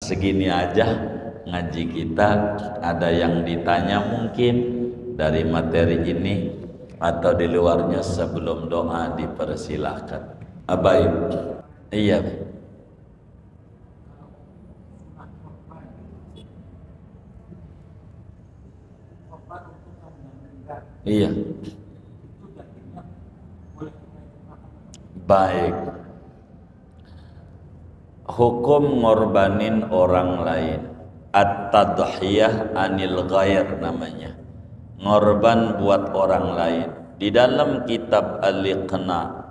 segini aja ngaji kita. Ada yang ditanya mungkin dari materi ini atau di luarnya, sebelum doa dipersilahkan. Baik. Iya. Iya. Baik. Hukum ngorbanin orang lain, at-tadhiyah anil ghair namanya. Ngorban buat orang lain. Di dalam kitab Al-Iqna,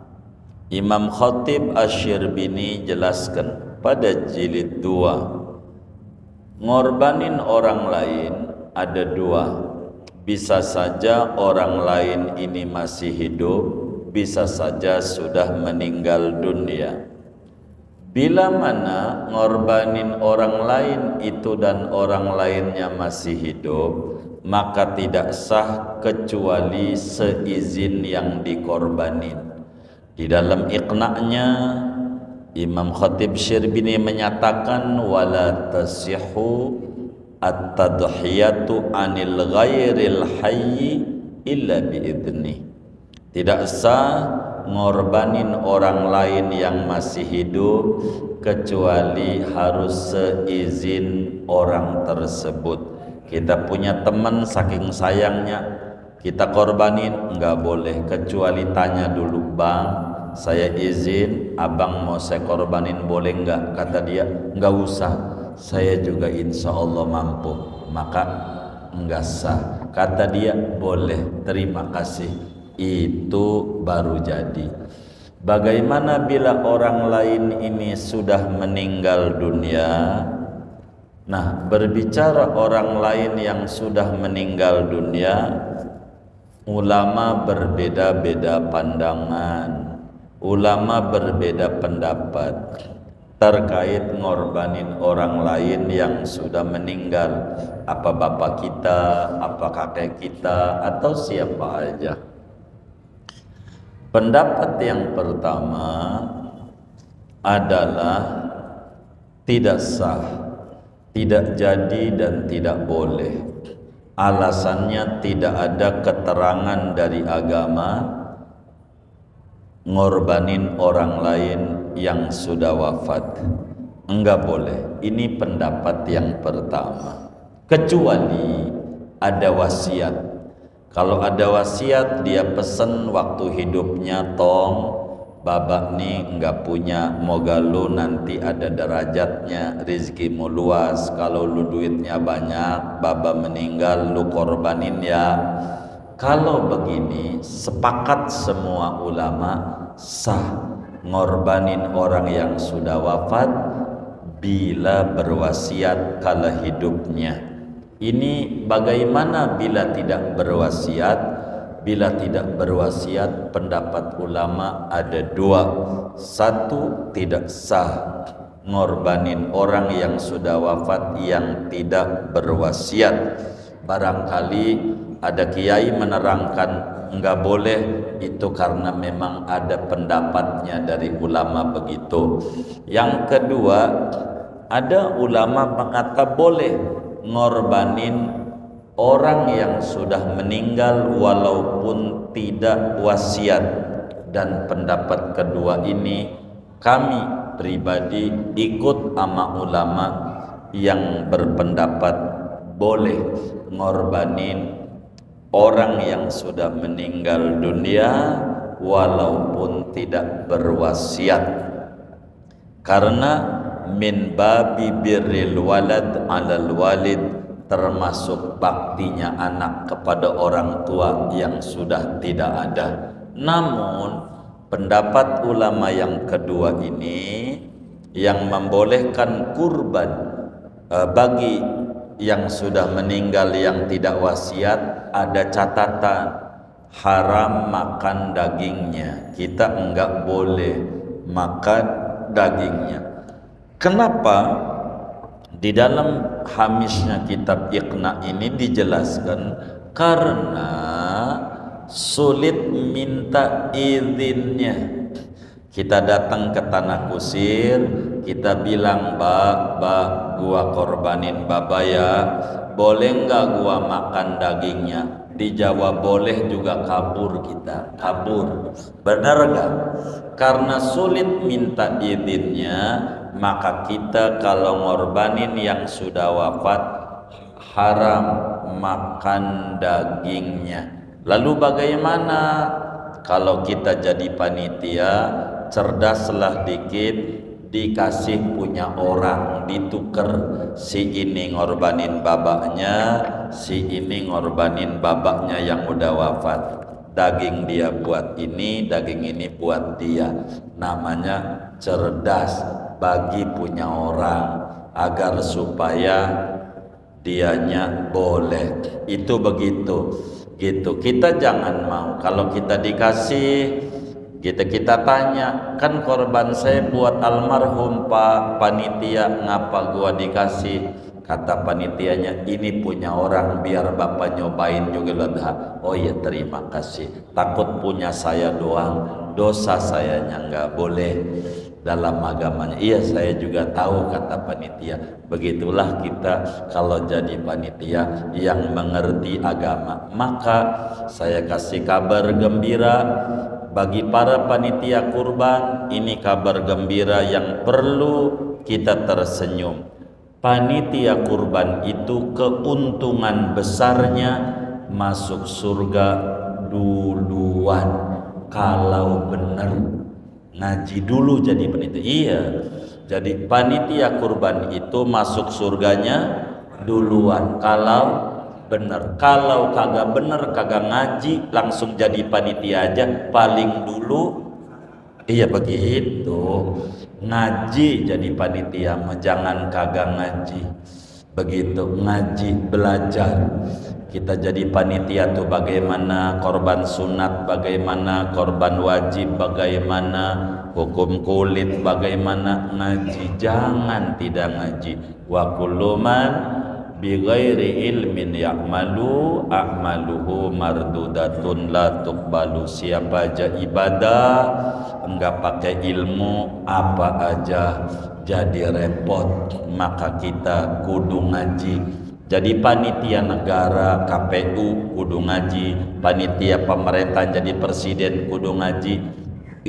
Imam Khatib Asy-Syirbini jelaskan pada jilid 2, ngorbanin orang lain ada dua. Bisa saja orang lain ini masih hidup, bisa saja sudah meninggal dunia. Bila mana ngorbanin orang lain itu dan orang lainnya masih hidup, maka tidak sah kecuali seizin yang dikorbanin. Di dalam Iqna'nya, Imam Khatib Syirbini menyatakan wala tasihhu at-tadhiyatu anil ghairil hayyi illa biidni. Tidak sah ngorbanin orang lain yang masih hidup kecuali harus seizin orang tersebut. Kita punya teman, saking sayangnya kita korbanin, enggak boleh kecuali tanya dulu, bang, saya izin, abang mau saya korbanin boleh enggak? Kata dia, enggak usah, saya juga insya Allah mampu. Maka enggak sah. Kata dia, boleh, terima kasih. Itu baru jadi. Bagaimana bila orang lain ini sudah meninggal dunia? Nah, berbicara orang lain yang sudah meninggal dunia, ulama berbeda-beda pandangan, ulama berbeda pendapat terkait ngorbanin orang lain yang sudah meninggal. Apa bapak kita, apa kakek kita, atau siapa aja. Pendapat yang pertama adalah tidak sah, tidak jadi dan tidak boleh. Alasannya tidak ada keterangan dari agama ngorbanin orang lain yang sudah wafat. Enggak boleh. Ini pendapat yang pertama. Kecuali ada wasiat. Kalau ada wasiat, dia pesen waktu hidupnya, tong babak nih enggak punya, moga lu nanti ada derajatnya, rizkimu luas, kalau lu duitnya banyak, baba meninggal lu korbanin ya. Kalau begini, sepakat semua ulama sah ngorbanin orang yang sudah wafat bila berwasiat kala hidupnya. Ini bagaimana bila tidak berwasiat? Bila tidak berwasiat, pendapat ulama ada dua. Satu, tidak sah ngorbanin orang yang sudah wafat yang tidak berwasiat. Barangkali ada kiai menerangkan enggak boleh, itu karena memang ada pendapatnya dari ulama begitu. Yang kedua, ada ulama mengatakan boleh ngorbanin orang yang sudah meninggal walaupun tidak wasiat. Dan pendapat kedua ini kami pribadi ikut sama ulama yang berpendapat boleh ngorbanin orang yang sudah meninggal dunia walaupun tidak berwasiat, karena min babi birril walad alal walid, termasuk baktinya anak kepada orang tua yang sudah tidak ada. Namun pendapat ulama yang kedua ini yang membolehkan kurban bagi yang sudah meninggal yang tidak wasiat, ada catatan, haram makan dagingnya. Kita enggak boleh makan dagingnya. Kenapa? Di dalam hamisnya kitab Iqna ini dijelaskan karena sulit minta izinnya. Kita datang ke tanah kusir, kita bilang, Mbak, gua korbanin baba ya, boleh nggak gua makan dagingnya? Dijawab boleh juga, kabur kita, kabur. Benar nggak? Karena sulit minta izinnya, maka kita kalau ngorbanin yang sudah wafat haram makan dagingnya. Lalu bagaimana kalau kita jadi panitia? Cerdaslah dikit, dikasih punya orang, ditukar, si ini ngorbanin babaknya, si ini ngorbanin babaknya yang udah wafat. Daging dia buat ini, daging ini buat dia. Namanya cerdas, bagi punya orang agar supaya dianya boleh. Itu begitu gitu. Kita jangan mau kalau kita dikasih, kita tanya, kan korban saya buat almarhum Pak panitia, ngapa gua dikasih? Kata panitianya, ini punya orang biar bapak nyobain juga ledha. Oh iya, terima kasih. Takut punya saya doang, dosa sayanya nggak boleh dalam agamanya. Iya, saya juga tahu, kata panitia. Begitulah kita kalau jadi panitia yang mengerti agama. Maka saya kasih kabar gembira bagi para panitia kurban. Ini kabar gembira yang perlu kita tersenyum. Panitia kurban itu keuntungan besarnya masuk surga duluan kalau benar ngaji dulu jadi panitia. Iya, jadi panitia kurban itu masuk surganya duluan kalau bener. Kalau kagak bener, kagak ngaji, langsung jadi panitia aja paling dulu. Iya begitu, ngaji jadi panitia, jangan kagak ngaji. Begitu, ngaji, belajar. Kita jadi panitia tuh bagaimana korban sunat, bagaimana korban wajib, bagaimana hukum kulit, bagaimana ngaji. Jangan tidak ngaji. Wa kullu man bighairi ilmin ya'malu a'maluhu mardudatun la tuqbalu. Siapa aja ibadah enggak pakai ilmu, apa aja jadi repot. Maka kita kudu ngaji. Jadi panitia negara, KPU kudu ngaji, panitia pemerintah jadi presiden kudu ngaji.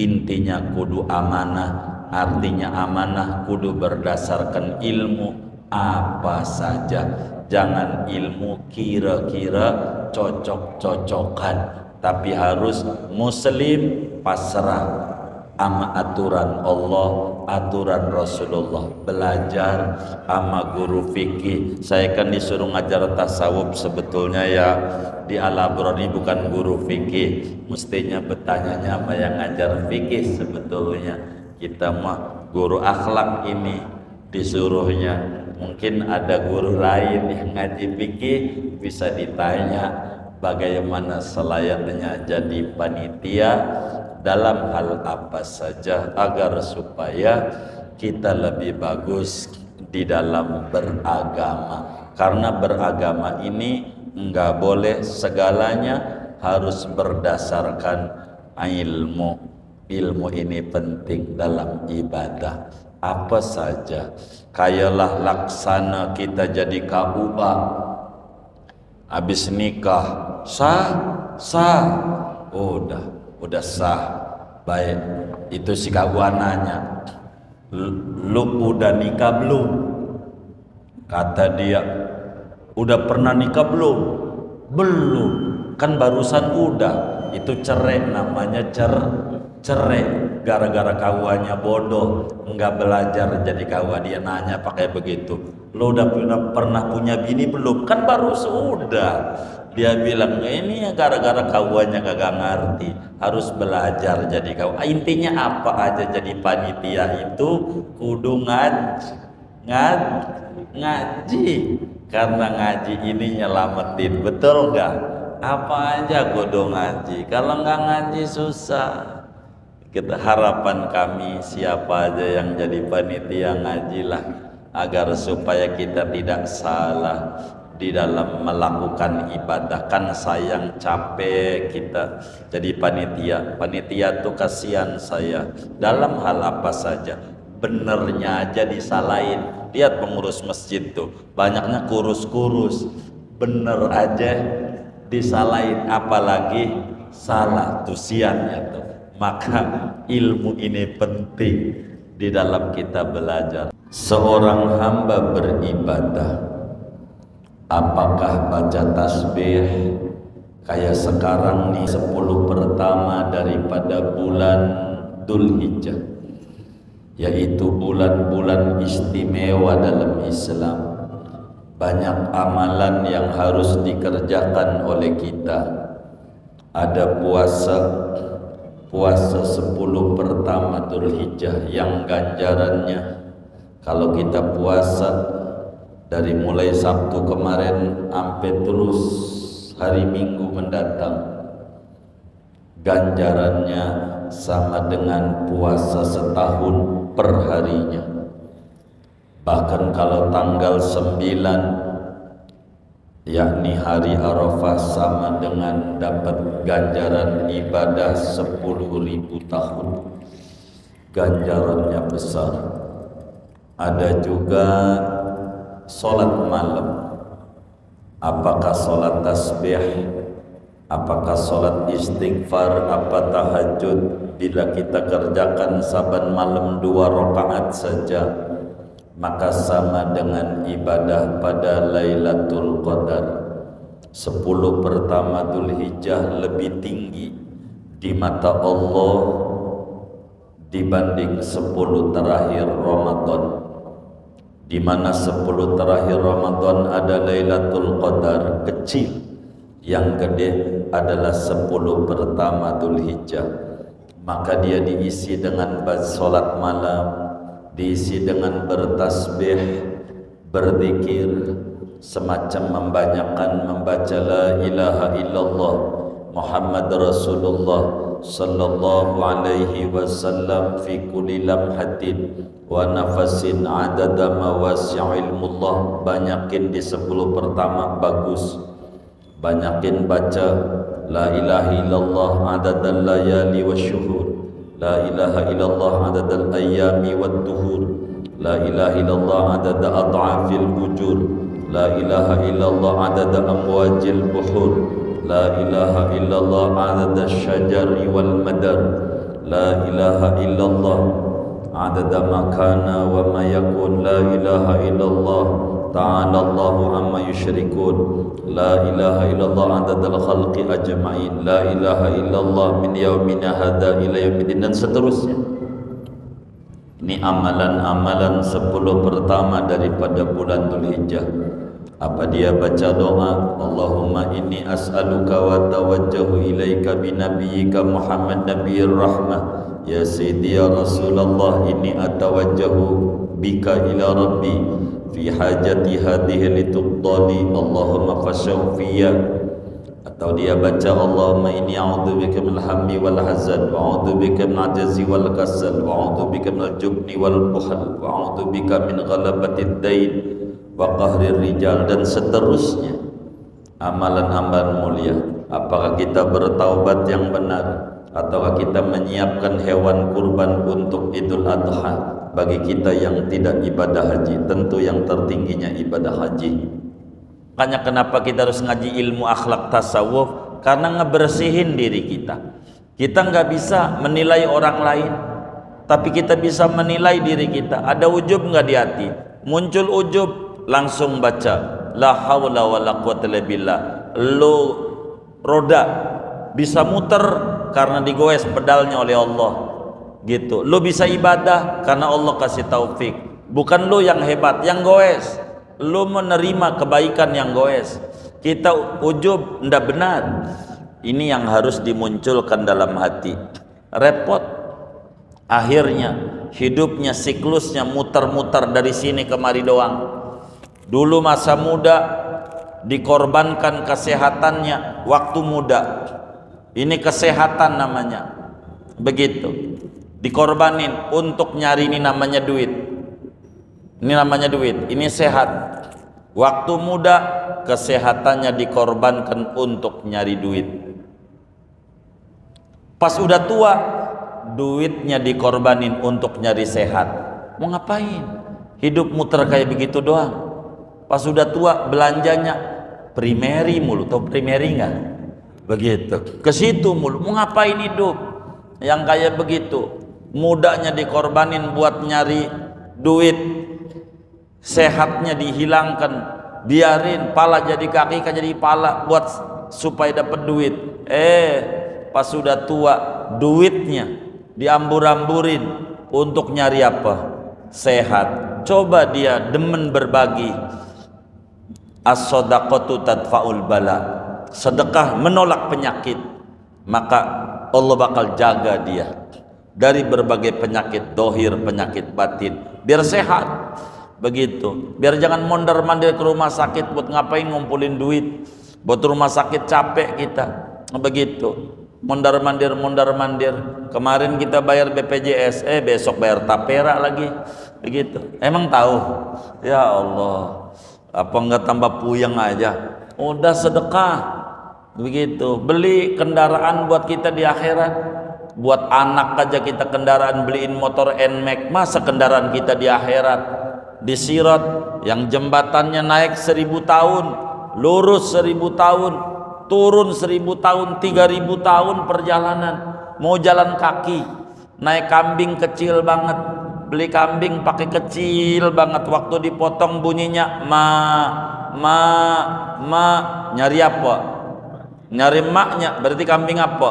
Intinya kudu amanah. Artinya amanah kudu berdasarkan ilmu apa saja. Jangan ilmu kira-kira cocok-cocokan, tapi harus muslim pasrah ama aturan Allah, aturan Rasulullah. Belajar ama guru fikih. Saya kan disuruh ngajar tasawuf, sebetulnya ya di Al-Abrar ini bukan guru fikih, mestinya bertanya sama yang ngajar fikih. Sebetulnya kita mah guru akhlak ini disuruhnya. Mungkin ada guru lain yang ngaji fikih, bisa ditanya bagaimana selayaknya jadi panitia dalam hal apa saja agar supaya kita lebih bagus di dalam beragama. Karena beragama ini enggak boleh segalanya harus berdasarkan ilmu. Ilmu ini penting dalam ibadah apa saja. Kayalah laksana kita jadi KUA, habis nikah sah, udah sah, baik. Itu si KUA nanya, lu udah nikah belum? Kata dia, udah pernah nikah belum? Belum, kan barusan udah. Itu cerai, namanya cerai. Gara-gara KUA-nya bodoh, nggak belajar jadi KUA. Dia nanya pakai begitu, lo udah pernah punya bini belum? Kan baru sudah. Dia bilang, ini ya gara-gara KUA-nya kagak ngerti, harus belajar jadi KUA. Intinya apa aja jadi panitia itu kudu ngaji. Karena ngaji ini nyelamatin, betul nggak? Apa aja kudu ngaji. Kalau nggak ngaji susah. Kita harapan kami siapa aja yang jadi panitia ngajilah agar supaya kita tidak salah di dalam melakukan ibadah. Kan sayang, capek kita jadi panitia tuh kasihan saya dalam hal apa saja, benernya aja disalahin. Lihat pengurus masjid tuh banyaknya kurus, bener aja disalahin, apalagi salah tuh siannya tuh. Maka ilmu ini penting di dalam kita belajar. Seorang hamba beribadah, apakah baca tasbih kayak sekarang nih 10 pertama daripada bulan Dzulhijjah, yaitu bulan-bulan istimewa dalam Islam. Banyak amalan yang harus dikerjakan oleh kita. Ada puasa 10 pertama Dzulhijjah yang ganjarannya kalau kita puasa dari mulai Sabtu kemarin sampai terus hari Minggu mendatang, ganjarannya sama dengan puasa setahun per harinya. Bahkan kalau tanggal 9 yakni hari Arafah sama dengan dapat ganjaran ibadah 10.000 tahun. Ganjarannya besar. Ada juga sholat malam. Apakah sholat tasbih, apakah sholat istighfar, apa tahajud, bila kita kerjakan saban malam 2 rakaat saja, maka sama dengan ibadah pada Lailatul Qadar. 10 pertama Dzulhijjah lebih tinggi di mata Allah dibanding 10 terakhir Ramadan, di mana 10 terakhir Ramadan ada Lailatul Qadar kecil, yang gede adalah 10 pertama Dzulhijjah. Maka dia diisi dengan sholat malam, diisi dengan bertasbih, berzikir, semacam membaca la ilaha illallah Muhammad Rasulullah sallallahu alaihi wasallam fi kulli lamhatin wa nafasin adada mawasi'il mullah. Banyakin di 10 pertama bagus, banyakin baca la ilaha illallah adadal layali wasyuhur, la ilaha illallah adadal ayyami wad duhur, la ilaha illallah adada ad'afil ujur, la ilaha illallah adada amwajil buhur, la ilaha illallah adada syajari wal madar, la ilaha illallah adada makana wa ma yakun, la ilaha illallah ta'ala Allahu amma yusyrikun, la ilaha illallah adadal khalqi ajma'in, la ilaha illallah min yaumina hadha ila yaumidin, dan seterusnya. Ini amalan-amalan 10 pertama daripada bulan Dzulhijjah. Apa dia baca doa, Allahumma inni as'aluka wa tawajjahu ilaika binabiyyika Muhammad nabiyir rahmah, ya sayyidi ya Rasulullah inni atawajjahu bika ila rabbi fi hajati hadhihi litubdali Allahumma fashawfiyya. Atau dia baca Allahumma inni a'udzubika minal hammi wal hazan wa a'udzubika minal ajzi wal kasal wa a'udzubika minal jubni wal bukhal wa a'udzubika min ghalabatid dain wa qahrir rijal, dan seterusnya. Amalan-amalan mulia. Apakah kita bertaubat yang benar, ataukah kita menyiapkan hewan kurban untuk Idul Adha bagi kita yang tidak ibadah haji? Tentu yang tertingginya ibadah haji. Makanya kenapa kita harus ngaji ilmu akhlak tasawuf? Karena ngebersihin diri kita. Kita nggak bisa menilai orang lain, tapi kita bisa menilai diri kita. Ada ujub nggak di hati? Muncul ujub, langsung baca la haula wala quwwata illa billah. Lu roda bisa muter karena digoes pedalnya oleh Allah, gitu. Lu bisa ibadah karena Allah kasih taufik. Bukan lu yang hebat, yang goes. Lu menerima kebaikan yang goes. Kita ujub, ndak benar. Ini yang harus dimunculkan dalam hati. Repot. Akhirnya hidupnya, siklusnya muter-muter dari sini kemari doang. Dulu masa muda dikorbankan kesehatannya waktu muda. Ini kesehatan namanya. Begitu. Dikorbanin untuk nyari, ini namanya duit. Ini namanya duit. Ini sehat. Waktu muda kesehatannya dikorbankan untuk nyari duit. Pas udah tua duitnya dikorbanin untuk nyari sehat. Mau ngapain? Hidup muter kayak begitu doang. Pas udah tua belanjanya primeri mulu. Tahu primeri nggak? Begitu. Ke situ mulu. Mau ngapain hidup? Yang kayak begitu. Mudanya dikorbanin buat nyari duit. Sehatnya dihilangkan. Biarin pala jadi kaki kan jadi pala buat supaya dapat duit. Pas sudah tua duitnya diambur-amburin untuk nyari apa? Sehat. Coba dia demen berbagi. As-shadaqatu tadfa'ul bala. Sedekah menolak penyakit. Maka Allah bakal jaga dia dari berbagai penyakit dohir, penyakit batin. Biar sehat. Begitu. Biar jangan mondar-mandir ke rumah sakit buat ngapain ngumpulin duit. Buat rumah sakit capek kita. Begitu. Mondar-mandir. Kemarin kita bayar BPJS, besok bayar tapera lagi. Begitu. Emang tahu? Ya Allah. Apa enggak tambah puyeng aja? Udah sedekah. Begitu. Beli kendaraan buat kita di akhirat. Buat anak aja kita kendaraan, beliin motor NMAX. Masa kendaraan kita di akhirat? Di Sirat yang jembatannya naik 1000 tahun, lurus 1000 tahun, turun 1000 tahun, 3000 tahun perjalanan. Mau jalan kaki, naik kambing kecil banget, beli kambing pakai kecil banget, waktu dipotong bunyinya ma, nyari apa? Nyari maknya, berarti kambing apa?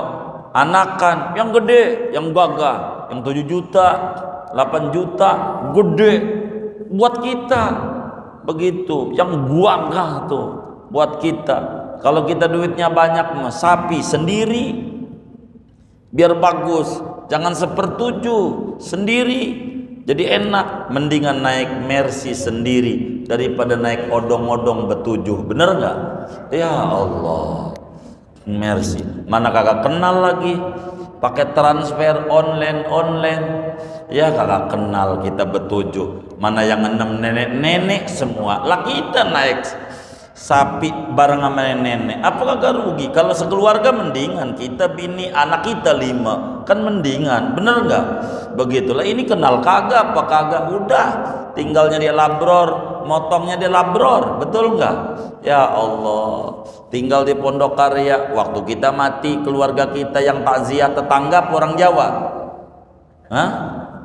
Anakan, yang gede, yang gagah, yang 7 juta, 8 juta, gede. Buat kita begitu, yang gagah tuh buat kita. Kalau kita duitnya banyak mah sapi sendiri biar bagus, jangan sepertujuh sendiri jadi enak. Mendingan naik Mercy sendiri daripada naik odong-odong betujuh. Bener nggak? Ya Allah, Mercy mana kagak kenal lagi, pakai transfer online ya kagak kenal kita betujuh. Mana yang 6 nenek-nenek semua lah, kita naik sapi bareng sama nenek. Apa kagak rugi? Kalau sekeluarga mendingan kita bini anak kita 5 kan mendingan. Bener nggak? Begitulah. Ini kenal kagak apa kagak, udah tinggalnya dia labror, motongnya dia labror. Betul nggak? Ya Allah, tinggal di Pondok Karya. Waktu kita mati, keluarga kita yang takziah tetangga orang Jawa. Hah?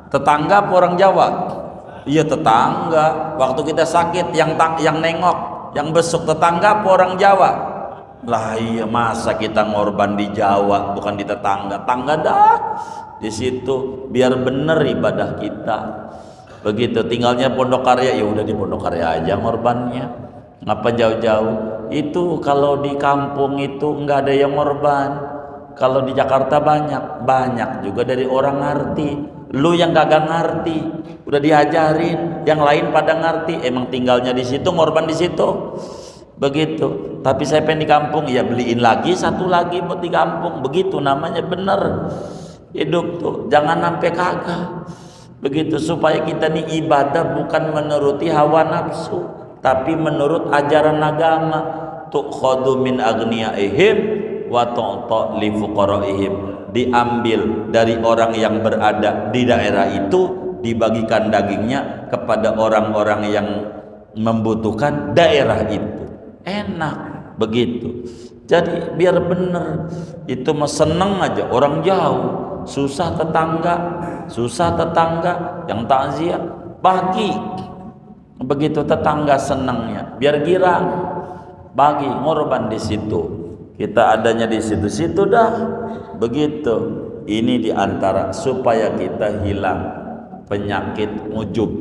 Tetangga orang Jawa? Iya tetangga. Waktu kita sakit yang nengok, yang besuk tetangga orang Jawa. Lah iya, masa kita ngorban di Jawa bukan di tetangga? Tangga dah di situ biar bener ibadah kita. Begitu. Tinggalnya Pondok Karya, ya udah di Pondok Karya aja ngorbannya. Ngapa jauh-jauh? Itu kalau di kampung itu nggak ada yang ngorban. Kalau di Jakarta banyak juga dari orang ngerti. Lu yang kagak ngerti, udah diajarin, yang lain pada ngerti, emang tinggalnya di situ, ngorban di situ. Begitu. Tapi saya pengen di kampung, ya beliin lagi satu lagi buat di kampung. Begitu namanya bener hidup tuh. Jangan sampai kagak. Begitu, supaya kita nih ibadah bukan menuruti hawa nafsu, tapi menurut ajaran agama. Tukhadu min agniyaihim wa tu'ta li fuqaraihim. Diambil dari orang yang berada di daerah itu, dibagikan dagingnya kepada orang-orang yang membutuhkan daerah itu. Enak begitu. Jadi biar bener itu mah seneng aja orang jauh, susah tetangga yang takziah bagi. Begitu tetangga senengnya, biar girang bagi, ngorban di situ. Kita adanya di situ-situ dah. Begitu. Ini diantara supaya kita hilang penyakit ujub.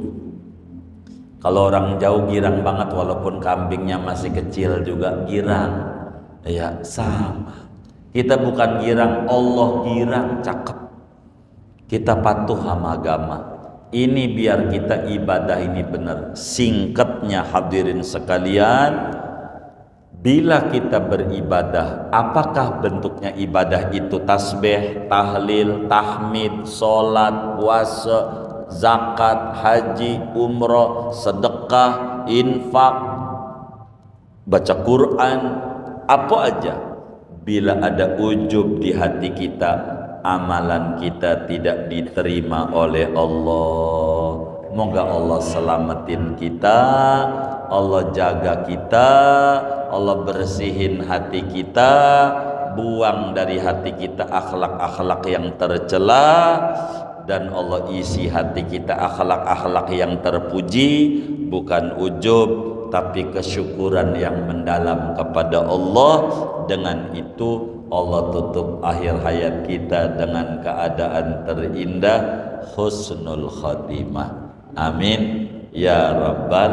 Kalau orang jauh girang banget, walaupun kambingnya masih kecil juga girang. Ya sama. Kita bukan girang, Allah girang, cakep. Kita patuh sama agama. Ini biar kita ibadah ini benar. Singkatnya hadirin sekalian, bila kita beribadah, apakah bentuknya ibadah itu? Tasbih, tahlil, tahmid, sholat, puasa, zakat, haji, umroh, sedekah, infak, baca Quran, apa aja. Bila ada ujub di hati kita, amalan kita tidak diterima oleh Allah. Moga Allah selamatin kita, Allah jaga kita, Allah bersihin hati kita, buang dari hati kita akhlak-akhlak yang tercela, dan Allah isi hati kita akhlak-akhlak yang terpuji, bukan ujub tapi kesyukuran yang mendalam kepada Allah. Dengan itu Allah tutup akhir hayat kita dengan keadaan terindah, husnul khatimah. Amin ya rabbal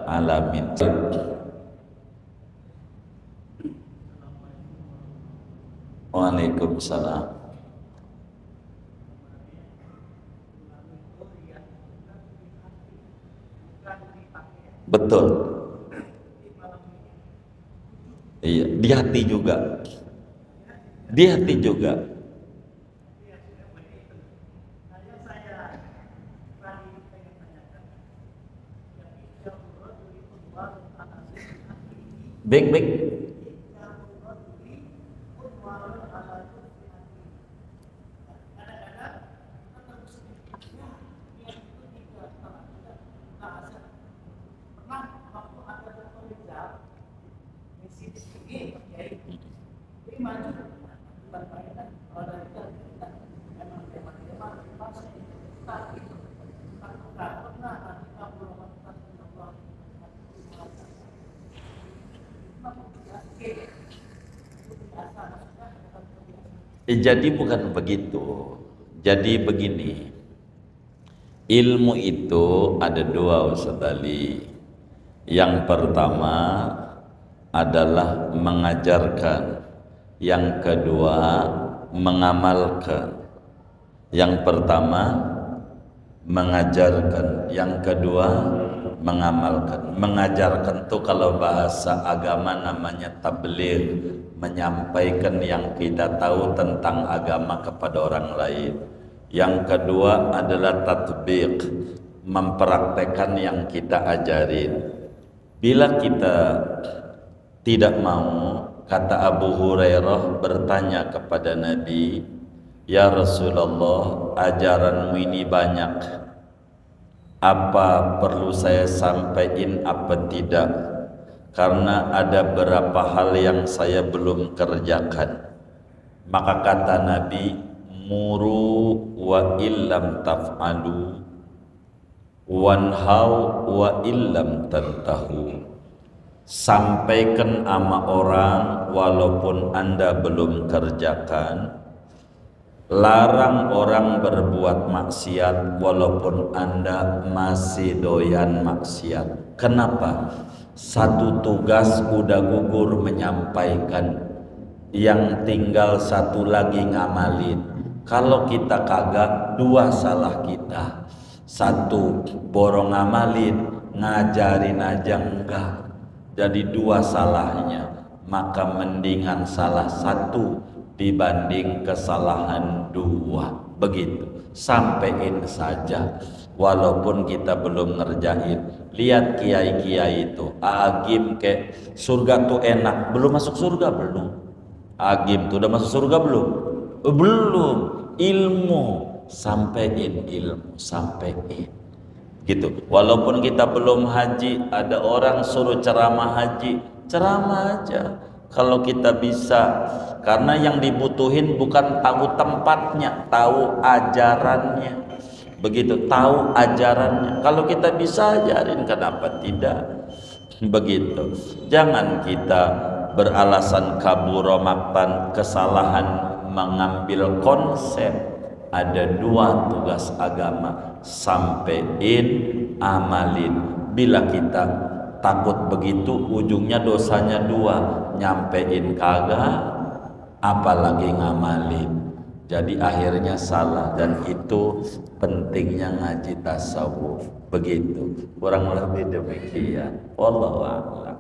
alamin. Waalaikumsalam. Betul. Iya, di hati juga. Di hati juga. Baik-baik. Jadi bukan begitu. Jadi begini, ilmu itu ada dua, Ustaz Ali. Yang pertama adalah mengajarkan, yang kedua mengamalkan. Yang pertama mengajarkan, yang kedua mengamalkan. Mengajarkan itu kalau bahasa agama namanya tabligh, menyampaikan yang kita tahu tentang agama kepada orang lain. Yang kedua adalah tatbiq, mempraktekkan yang kita ajarin. Bila kita tidak mau, kata Abu Hurairah bertanya kepada Nabi, ya Rasulullah, ajaranmu ini banyak, apa perlu saya sampaikan apa tidak? Karena ada beberapa hal yang saya belum kerjakan. Maka kata Nabi, muru wa illam taf'alu wanhau wa illam tantahu. Sampaikan ama orang walaupun Anda belum kerjakan. Larang orang berbuat maksiat walaupun Anda masih doyan maksiat. Kenapa? Satu tugas udah gugur menyampaikan, yang tinggal satu lagi ngamalin. Kalau kita kagak, dua salah kita. Satu borong ngamalin, ngajarin aja enggak. Jadi dua salahnya. Maka mendingan salah satu dibanding kesalahan dua. Begitu, sampein saja walaupun kita belum ngerjain. Lihat kiai-kiai itu, agim ke surga tuh enak, belum masuk surga belum. Agim tuh udah masuk surga belum? Belum. Ilmu, sampein ilmu, sampein. Gitu. Walaupun kita belum haji, ada orang suruh ceramah haji, ceramah aja. Kalau kita bisa, karena yang dibutuhin bukan tahu tempatnya, tahu ajarannya. Begitu, tahu ajarannya. Kalau kita bisa ajarin, kenapa tidak? Begitu. Jangan kita beralasan kabura maktan, kesalahan mengambil konsep. Ada dua tugas agama, sampein, amalin. Bila kita takut begitu, ujungnya dosanya dua, nyampein kagak, apalagi ngamalin. Jadi akhirnya salah, dan itu pentingnya ngaji tasawuf. Begitu, kurang lebih demikian. Wallahu a'lam.